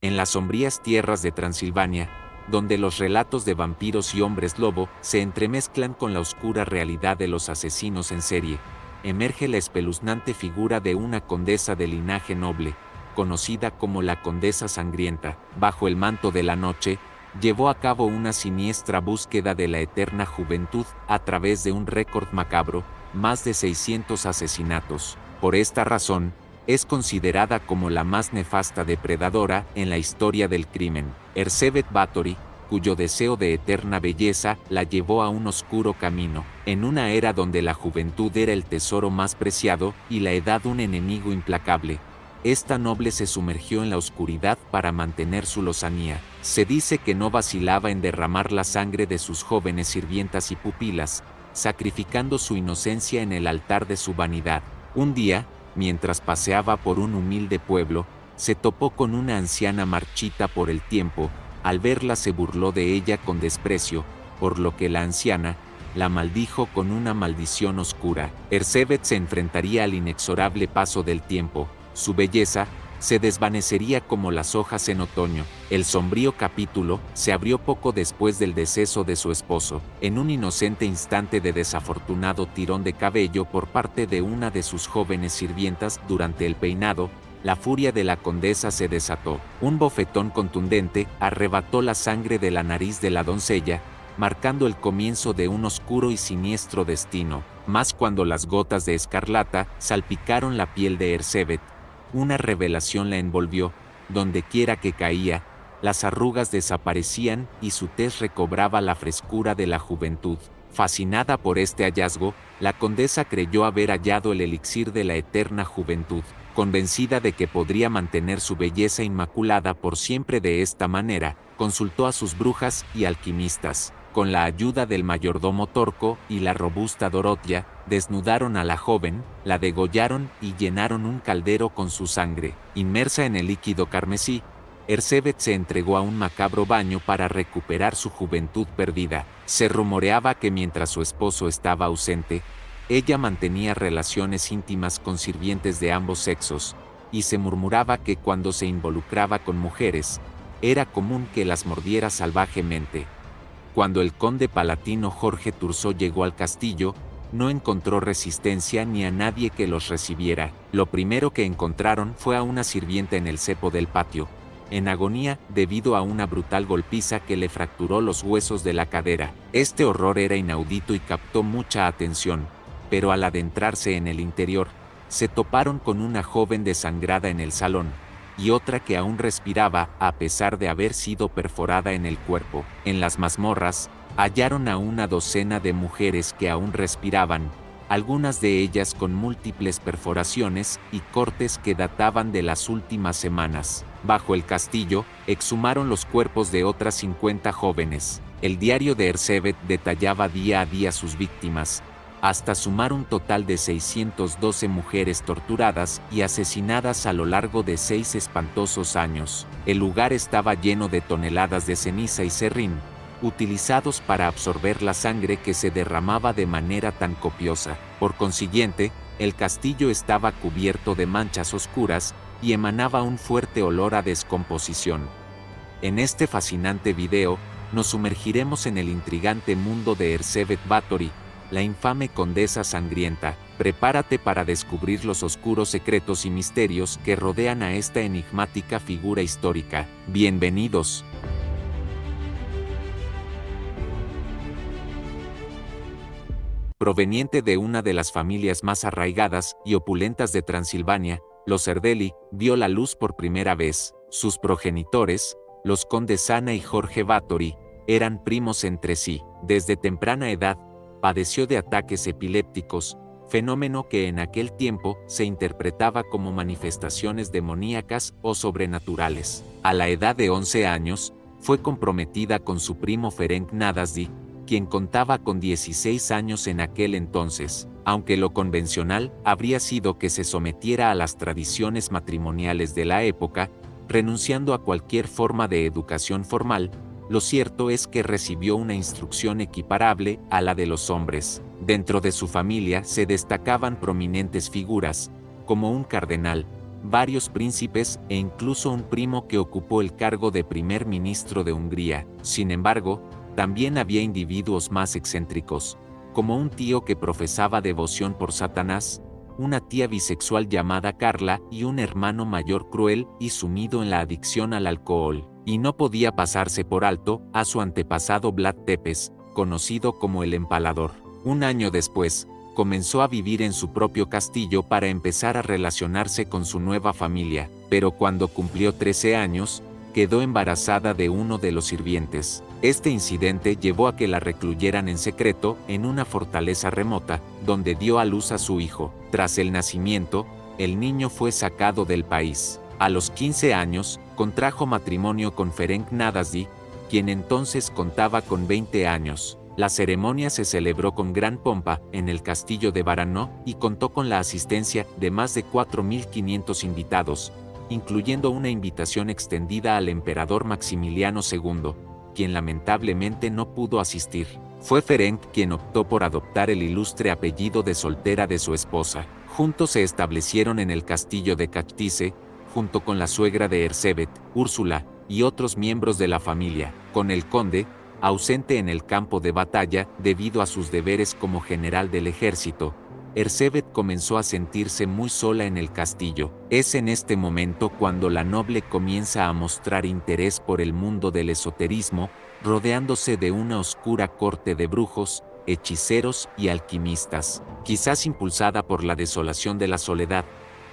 En las sombrías tierras de Transilvania, donde los relatos de vampiros y hombres lobo se entremezclan con la oscura realidad de los asesinos en serie, emerge la espeluznante figura de una condesa de linaje noble, conocida como la Condesa Sangrienta. Bajo el manto de la noche, llevó a cabo una siniestra búsqueda de la eterna juventud a través de un récord macabro, más de 600 asesinatos. Por esta razón, es considerada como la más nefasta depredadora en la historia del crimen. Erzsébet Báthory, cuyo deseo de eterna belleza la llevó a un oscuro camino, en una era donde la juventud era el tesoro más preciado y la edad un enemigo implacable. Esta noble se sumergió en la oscuridad para mantener su lozanía. Se dice que no vacilaba en derramar la sangre de sus jóvenes sirvientas y pupilas, sacrificando su inocencia en el altar de su vanidad. Un día, mientras paseaba por un humilde pueblo, se topó con una anciana marchita por el tiempo. Al verla se burló de ella con desprecio, por lo que la anciana la maldijo con una maldición oscura. Erzsébet se enfrentaría al inexorable paso del tiempo. Su belleza se desvanecería como las hojas en otoño. El sombrío capítulo se abrió poco después del deceso de su esposo, en un inocente instante de desafortunado tirón de cabello por parte de una de sus jóvenes sirvientas durante el peinado. La furia de la condesa se desató. Un bofetón contundente arrebató la sangre de la nariz de la doncella, marcando el comienzo de un oscuro y siniestro destino. Mas cuando las gotas de escarlata salpicaron la piel de Erzsébet, una revelación la envolvió. Donde quiera que caía, las arrugas desaparecían y su tez recobraba la frescura de la juventud. Fascinada por este hallazgo, la condesa creyó haber hallado el elixir de la eterna juventud. Convencida de que podría mantener su belleza inmaculada por siempre de esta manera, consultó a sus brujas y alquimistas. Con la ayuda del mayordomo Torco y la robusta Dorotia, desnudaron a la joven, la degollaron y llenaron un caldero con su sangre. Inmersa en el líquido carmesí, Erzsébet se entregó a un macabro baño para recuperar su juventud perdida. Se rumoreaba que mientras su esposo estaba ausente, ella mantenía relaciones íntimas con sirvientes de ambos sexos, y se murmuraba que cuando se involucraba con mujeres, era común que las mordiera salvajemente. Cuando el conde palatino Jorge Turzó llegó al castillo, no encontró resistencia ni a nadie que los recibiera. Lo primero que encontraron fue a una sirvienta en el cepo del patio, en agonía debido a una brutal golpiza que le fracturó los huesos de la cadera. Este horror era inaudito y captó mucha atención, pero al adentrarse en el interior, se toparon con una joven desangrada en el salón, y otra que aún respiraba a pesar de haber sido perforada en el cuerpo. En las mazmorras, hallaron a una docena de mujeres que aún respiraban, algunas de ellas con múltiples perforaciones y cortes que databan de las últimas semanas. Bajo el castillo, exhumaron los cuerpos de otras 50 jóvenes. El diario de Erzsébet detallaba día a día sus víctimas, hasta sumar un total de 612 mujeres torturadas y asesinadas a lo largo de 6 espantosos años. El lugar estaba lleno de toneladas de ceniza y serrín, utilizados para absorber la sangre que se derramaba de manera tan copiosa. Por consiguiente, el castillo estaba cubierto de manchas oscuras y emanaba un fuerte olor a descomposición. En este fascinante video, nos sumergiremos en el intrigante mundo de Erzsébet Báthory, la infame condesa sangrienta. Prepárate para descubrir los oscuros secretos y misterios que rodean a esta enigmática figura histórica. Bienvenidos. Proveniente de una de las familias más arraigadas y opulentas de Transilvania, los Erdeli, vio la luz por primera vez. Sus progenitores, los condes Ana y Jorge Báthory, eran primos entre sí. Desde temprana edad, padeció de ataques epilépticos, fenómeno que en aquel tiempo se interpretaba como manifestaciones demoníacas o sobrenaturales. A la edad de 11 años, fue comprometida con su primo Ferenc Nadasdy, quien contaba con 16 años en aquel entonces, aunque lo convencional habría sido que se sometiera a las tradiciones matrimoniales de la época, renunciando a cualquier forma de educación formal. Lo cierto es que recibió una instrucción equiparable a la de los hombres. Dentro de su familia se destacaban prominentes figuras, como un cardenal, varios príncipes e incluso un primo que ocupó el cargo de primer ministro de Hungría. Sin embargo, también había individuos más excéntricos, como un tío que profesaba devoción por Satanás, una tía bisexual llamada Carla y un hermano mayor cruel y sumido en la adicción al alcohol. Y no podía pasarse por alto a su antepasado Vlad Tepes, conocido como el Empalador. Un año después, comenzó a vivir en su propio castillo para empezar a relacionarse con su nueva familia, pero cuando cumplió 13 años, quedó embarazada de uno de los sirvientes. Este incidente llevó a que la recluyeran en secreto en una fortaleza remota, donde dio a luz a su hijo. Tras el nacimiento, el niño fue sacado del país. A los 15 años, contrajo matrimonio con Ferenc Nadasdy, quien entonces contaba con 20 años. La ceremonia se celebró con gran pompa en el castillo de Barano y contó con la asistencia de más de 4.500 invitados, incluyendo una invitación extendida al emperador Maximiliano II, quien lamentablemente no pudo asistir. Fue Ferenc quien optó por adoptar el ilustre apellido de soltera de su esposa. Juntos se establecieron en el castillo de Kachtice, junto con la suegra de Erzsébet, Úrsula, y otros miembros de la familia, con el conde, ausente en el campo de batalla debido a sus deberes como general del ejército. Erzsébet comenzó a sentirse muy sola en el castillo. Es en este momento cuando la noble comienza a mostrar interés por el mundo del esoterismo, rodeándose de una oscura corte de brujos, hechiceros y alquimistas. Quizás impulsada por la desolación de la soledad,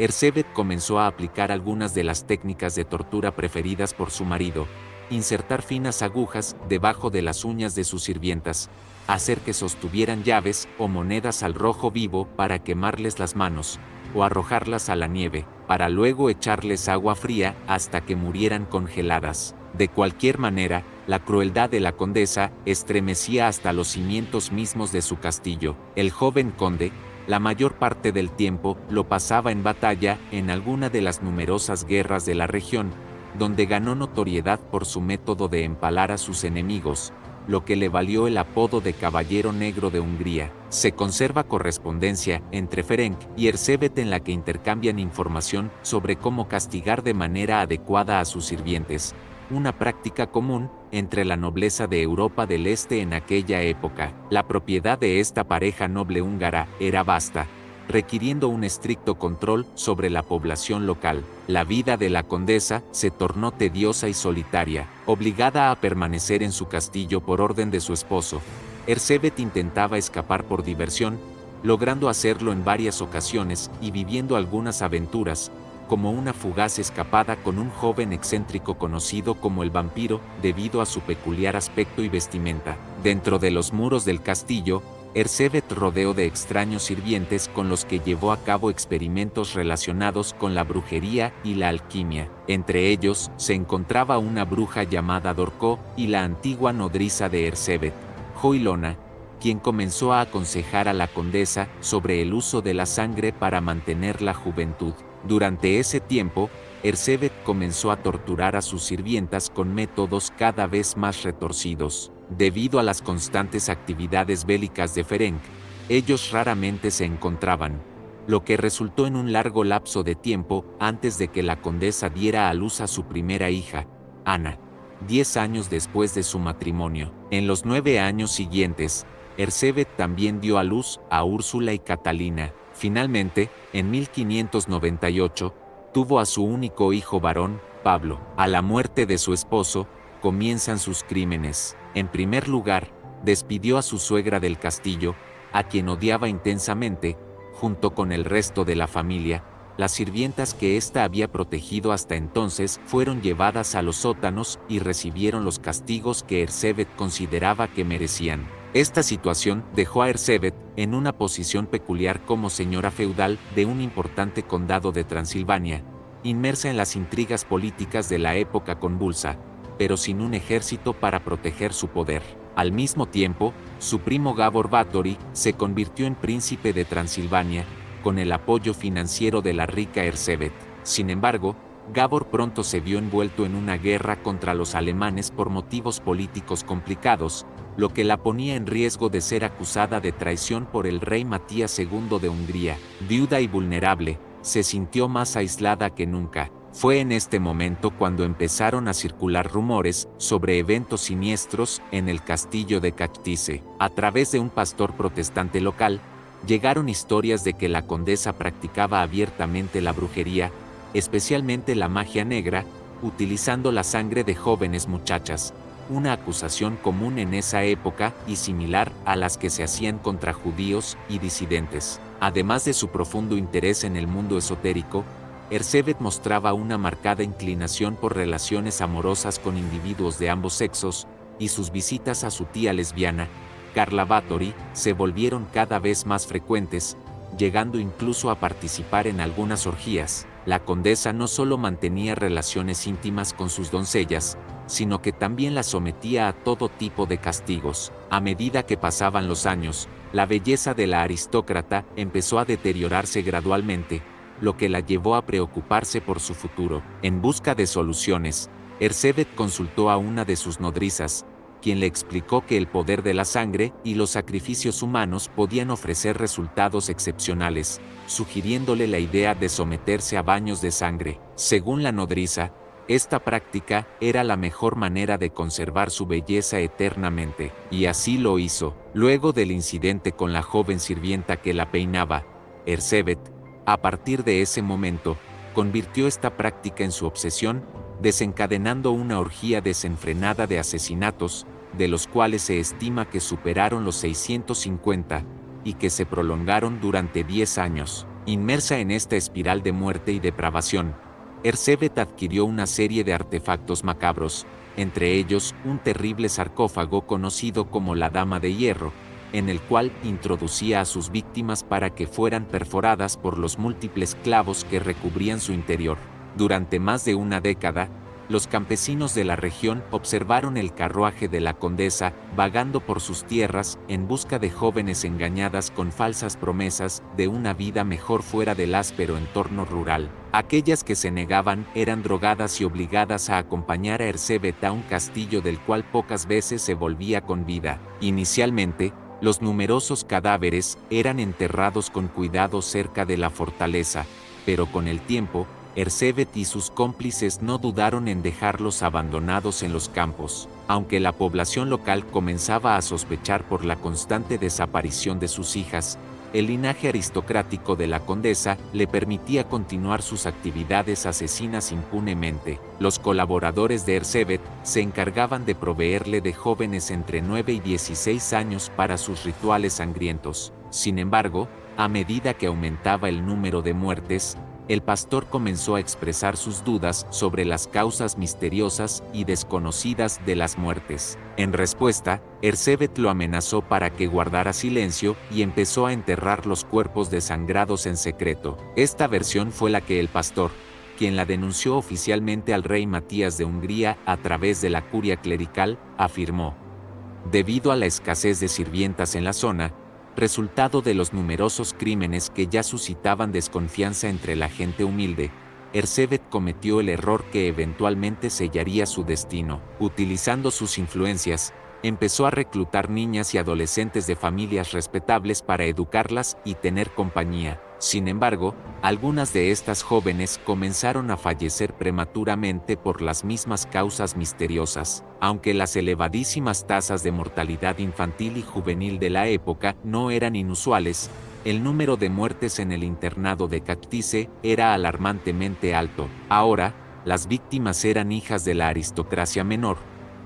Erzsébet comenzó a aplicar algunas de las técnicas de tortura preferidas por su marido: insertar finas agujas debajo de las uñas de sus sirvientas, hacer que sostuvieran llaves o monedas al rojo vivo para quemarles las manos, o arrojarlas a la nieve, para luego echarles agua fría hasta que murieran congeladas. De cualquier manera, la crueldad de la condesa estremecía hasta los cimientos mismos de su castillo. El joven conde, la mayor parte del tiempo, lo pasaba en batalla en alguna de las numerosas guerras de la región, donde ganó notoriedad por su método de empalar a sus enemigos, lo que le valió el apodo de Caballero Negro de Hungría. Se conserva correspondencia entre Ferenc y Erzsébet en la que intercambian información sobre cómo castigar de manera adecuada a sus sirvientes, una práctica común entre la nobleza de Europa del Este en aquella época. La propiedad de esta pareja noble húngara era vasta, requiriendo un estricto control sobre la población local. La vida de la condesa se tornó tediosa y solitaria, obligada a permanecer en su castillo por orden de su esposo. Erzsébet intentaba escapar por diversión, logrando hacerlo en varias ocasiones y viviendo algunas aventuras, como una fugaz escapada con un joven excéntrico conocido como el vampiro, debido a su peculiar aspecto y vestimenta. Dentro de los muros del castillo, Erzsébet rodeó de extraños sirvientes con los que llevó a cabo experimentos relacionados con la brujería y la alquimia. Entre ellos se encontraba una bruja llamada Dorcó y la antigua nodriza de Erzsébet, Joilona, quien comenzó a aconsejar a la condesa sobre el uso de la sangre para mantener la juventud. Durante ese tiempo, Erzsébet comenzó a torturar a sus sirvientas con métodos cada vez más retorcidos. Debido a las constantes actividades bélicas de Ferenc, ellos raramente se encontraban, lo que resultó en un largo lapso de tiempo antes de que la condesa diera a luz a su primera hija, Ana, 10 años después de su matrimonio. En los 9 años siguientes, Erzsébet también dio a luz a Úrsula y Catalina. Finalmente, en 1598, tuvo a su único hijo varón, Pablo. A la muerte de su esposo, comienzan sus crímenes. En primer lugar, despidió a su suegra del castillo, a quien odiaba intensamente, junto con el resto de la familia. Las sirvientas que ésta había protegido hasta entonces fueron llevadas a los sótanos y recibieron los castigos que Erzsébet consideraba que merecían. Esta situación dejó a Erzsébet en una posición peculiar como señora feudal de un importante condado de Transilvania, inmersa en las intrigas políticas de la época convulsa, pero sin un ejército para proteger su poder. Al mismo tiempo, su primo Gábor Báthory se convirtió en príncipe de Transilvania, con el apoyo financiero de la rica Erzsébet. Sin embargo, Gábor pronto se vio envuelto en una guerra contra los alemanes por motivos políticos complicados, lo que la ponía en riesgo de ser acusada de traición por el rey Matías II de Hungría. Viuda y vulnerable, se sintió más aislada que nunca. Fue en este momento cuando empezaron a circular rumores sobre eventos siniestros en el castillo de Cactice. A través de un pastor protestante local, llegaron historias de que la condesa practicaba abiertamente la brujería, especialmente la magia negra, utilizando la sangre de jóvenes muchachas, una acusación común en esa época y similar a las que se hacían contra judíos y disidentes. Además de su profundo interés en el mundo esotérico, Erzsébet mostraba una marcada inclinación por relaciones amorosas con individuos de ambos sexos, y sus visitas a su tía lesbiana, Carla Báthory, se volvieron cada vez más frecuentes, llegando incluso a participar en algunas orgías. La condesa no solo mantenía relaciones íntimas con sus doncellas, sino que también las sometía a todo tipo de castigos. A medida que pasaban los años, la belleza de la aristócrata empezó a deteriorarse gradualmente, lo que la llevó a preocuparse por su futuro. En busca de soluciones, Erzsébet consultó a una de sus nodrizas, quien le explicó que el poder de la sangre y los sacrificios humanos podían ofrecer resultados excepcionales, sugiriéndole la idea de someterse a baños de sangre. Según la nodriza, esta práctica era la mejor manera de conservar su belleza eternamente, y así lo hizo. Luego del incidente con la joven sirvienta que la peinaba, Erzsébet, a partir de ese momento, convirtió esta práctica en su obsesión, desencadenando una orgía desenfrenada de asesinatos, de los cuales se estima que superaron los 650, y que se prolongaron durante 10 años. Inmersa en esta espiral de muerte y depravación, Erzsébet adquirió una serie de artefactos macabros, entre ellos un terrible sarcófago conocido como la Dama de Hierro, en el cual introducía a sus víctimas para que fueran perforadas por los múltiples clavos que recubrían su interior. Durante más de una década, los campesinos de la región observaron el carruaje de la condesa vagando por sus tierras en busca de jóvenes engañadas con falsas promesas de una vida mejor fuera del áspero entorno rural. Aquellas que se negaban eran drogadas y obligadas a acompañar a Erzsébet a un castillo del cual pocas veces se volvía con vida. Inicialmente, los numerosos cadáveres eran enterrados con cuidado cerca de la fortaleza, pero con el tiempo, Erzsébet y sus cómplices no dudaron en dejarlos abandonados en los campos. Aunque la población local comenzaba a sospechar por la constante desaparición de sus hijas, el linaje aristocrático de la condesa le permitía continuar sus actividades asesinas impunemente. Los colaboradores de Erzsébet se encargaban de proveerle de jóvenes entre 9 y 16 años para sus rituales sangrientos. Sin embargo, a medida que aumentaba el número de muertes, el pastor comenzó a expresar sus dudas sobre las causas misteriosas y desconocidas de las muertes. En respuesta, Erzsébet lo amenazó para que guardara silencio y empezó a enterrar los cuerpos desangrados en secreto. Esta versión fue la que el pastor, quien la denunció oficialmente al rey Matías de Hungría a través de la curia clerical, afirmó. Debido a la escasez de sirvientas en la zona, resultado de los numerosos crímenes que ya suscitaban desconfianza entre la gente humilde, Erzsébet cometió el error que eventualmente sellaría su destino. Utilizando sus influencias, empezó a reclutar niñas y adolescentes de familias respetables para educarlas y tener compañía. Sin embargo, algunas de estas jóvenes comenzaron a fallecer prematuramente por las mismas causas misteriosas. Aunque las elevadísimas tasas de mortalidad infantil y juvenil de la época no eran inusuales, el número de muertes en el internado de Cactice era alarmantemente alto. Ahora, las víctimas eran hijas de la aristocracia menor,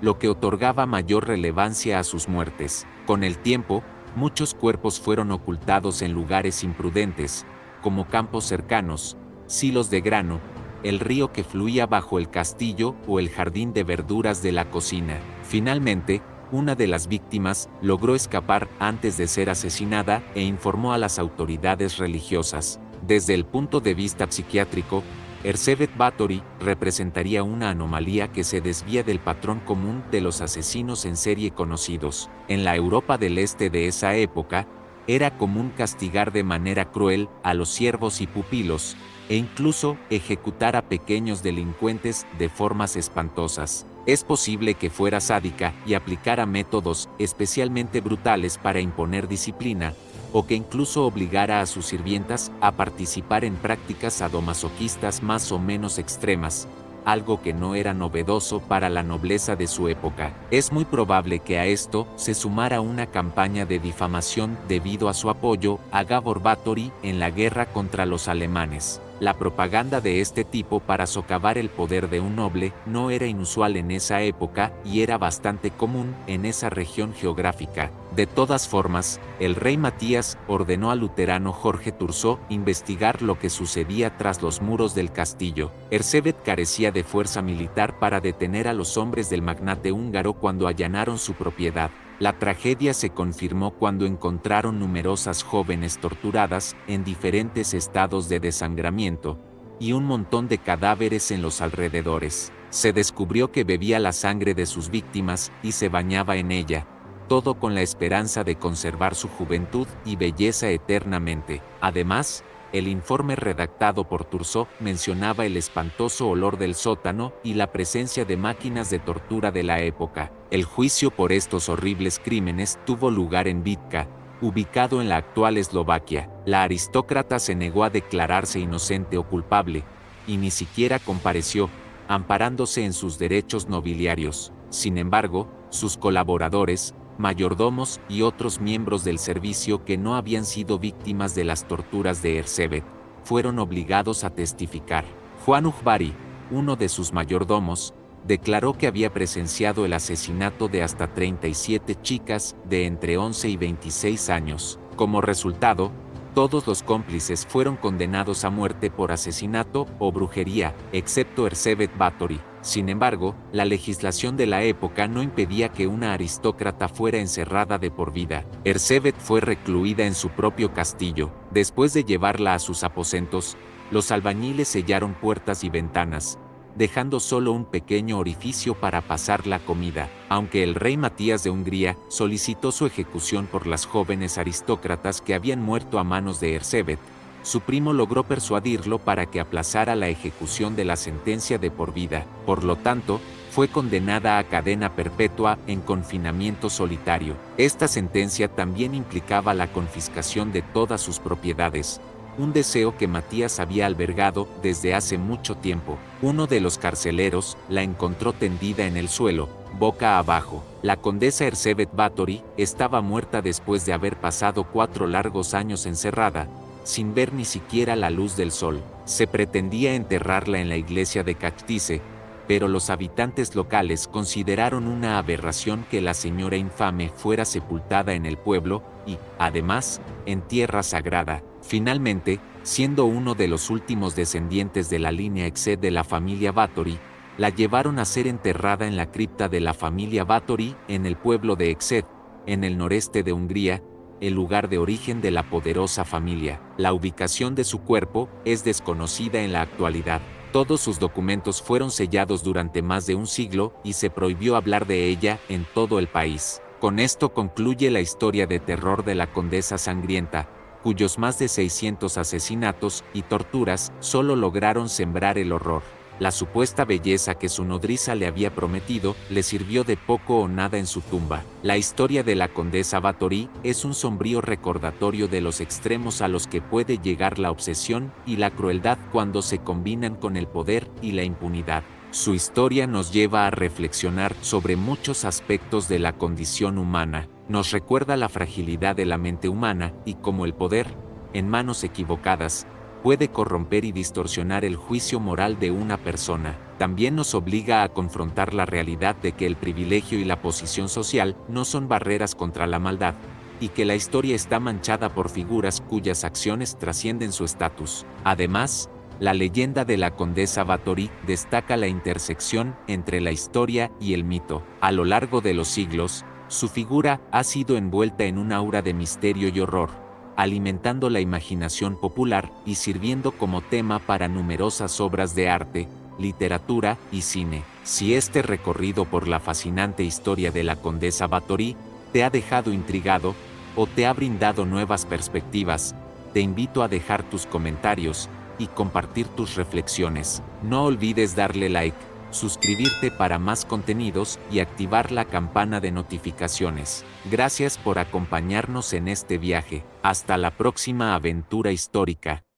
lo que otorgaba mayor relevancia a sus muertes. Con el tiempo, muchos cuerpos fueron ocultados en lugares imprudentes, como campos cercanos, silos de grano, el río que fluía bajo el castillo o el jardín de verduras de la cocina. Finalmente, una de las víctimas logró escapar antes de ser asesinada e informó a las autoridades religiosas. Desde el punto de vista psiquiátrico, Erzsébet Báthory representaría una anomalía que se desvía del patrón común de los asesinos en serie conocidos. En la Europa del Este de esa época, era común castigar de manera cruel a los siervos y pupilos, e incluso ejecutar a pequeños delincuentes de formas espantosas. Es posible que fuera sádica y aplicara métodos especialmente brutales para imponer disciplina, o que incluso obligara a sus sirvientas a participar en prácticas sadomasoquistas más o menos extremas, algo que no era novedoso para la nobleza de su época. Es muy probable que a esto se sumara una campaña de difamación debido a su apoyo a Gábor Báthory en la guerra contra los alemanes. La propaganda de este tipo para socavar el poder de un noble no era inusual en esa época y era bastante común en esa región geográfica. De todas formas, el rey Matías ordenó al luterano Jorge Thurzó investigar lo que sucedía tras los muros del castillo. Erzsébet carecía de fuerza militar para detener a los hombres del magnate húngaro cuando allanaron su propiedad. La tragedia se confirmó cuando encontraron numerosas jóvenes torturadas en diferentes estados de desangramiento y un montón de cadáveres en los alrededores. Se descubrió que bebía la sangre de sus víctimas y se bañaba en ella, todo con la esperanza de conservar su juventud y belleza eternamente. Además, el informe redactado por Thurzó mencionaba el espantoso olor del sótano y la presencia de máquinas de tortura de la época. El juicio por estos horribles crímenes tuvo lugar en Vitka, ubicado en la actual Eslovaquia. La aristócrata se negó a declararse inocente o culpable, y ni siquiera compareció, amparándose en sus derechos nobiliarios. Sin embargo, sus colaboradores, mayordomos y otros miembros del servicio que no habían sido víctimas de las torturas de Erzsébet, fueron obligados a testificar. Juan Ujbari, uno de sus mayordomos, declaró que había presenciado el asesinato de hasta 37 chicas de entre 11 y 26 años. Como resultado, todos los cómplices fueron condenados a muerte por asesinato o brujería, excepto Erzsébet Báthory. Sin embargo, la legislación de la época no impedía que una aristócrata fuera encerrada de por vida. Erzsébet fue recluida en su propio castillo. Después de llevarla a sus aposentos, los albañiles sellaron puertas y ventanas, dejando solo un pequeño orificio para pasar la comida. Aunque el rey Matías de Hungría solicitó su ejecución por las jóvenes aristócratas que habían muerto a manos de Erzsébet, su primo logró persuadirlo para que aplazara la ejecución de la sentencia de por vida. Por lo tanto, fue condenada a cadena perpetua en confinamiento solitario. Esta sentencia también implicaba la confiscación de todas sus propiedades, un deseo que Matías había albergado desde hace mucho tiempo. Uno de los carceleros la encontró tendida en el suelo, boca abajo. La condesa Erzsébet Báthory estaba muerta después de haber pasado 4 largos años encerrada, sin ver ni siquiera la luz del sol. Se pretendía enterrarla en la iglesia de Kachtice, pero los habitantes locales consideraron una aberración que la señora infame fuera sepultada en el pueblo y, además, en tierra sagrada. Finalmente, siendo uno de los últimos descendientes de la línea Exe de la familia Báthory, la llevaron a ser enterrada en la cripta de la familia Báthory en el pueblo de Exe, en el noreste de Hungría, el lugar de origen de la poderosa familia. La ubicación de su cuerpo es desconocida en la actualidad. Todos sus documentos fueron sellados durante más de un siglo y se prohibió hablar de ella en todo el país. Con esto concluye la historia de terror de la Condesa Sangrienta, cuyos más de 600 asesinatos y torturas solo lograron sembrar el horror. La supuesta belleza que su nodriza le había prometido le sirvió de poco o nada en su tumba. La historia de la Condesa Báthory es un sombrío recordatorio de los extremos a los que puede llegar la obsesión y la crueldad cuando se combinan con el poder y la impunidad. Su historia nos lleva a reflexionar sobre muchos aspectos de la condición humana. Nos recuerda la fragilidad de la mente humana y cómo el poder, en manos equivocadas, puede corromper y distorsionar el juicio moral de una persona. También nos obliga a confrontar la realidad de que el privilegio y la posición social no son barreras contra la maldad, y que la historia está manchada por figuras cuyas acciones trascienden su estatus. Además, la leyenda de la Condesa Báthory destaca la intersección entre la historia y el mito. A lo largo de los siglos, su figura ha sido envuelta en un aura de misterio y horror, alimentando la imaginación popular y sirviendo como tema para numerosas obras de arte, literatura y cine. Si este recorrido por la fascinante historia de la Condesa Báthory te ha dejado intrigado o te ha brindado nuevas perspectivas, te invito a dejar tus comentarios y compartir tus reflexiones. No olvides darle like, suscribirte para más contenidos y activar la campana de notificaciones. Gracias por acompañarnos en este viaje. Hasta la próxima aventura histórica.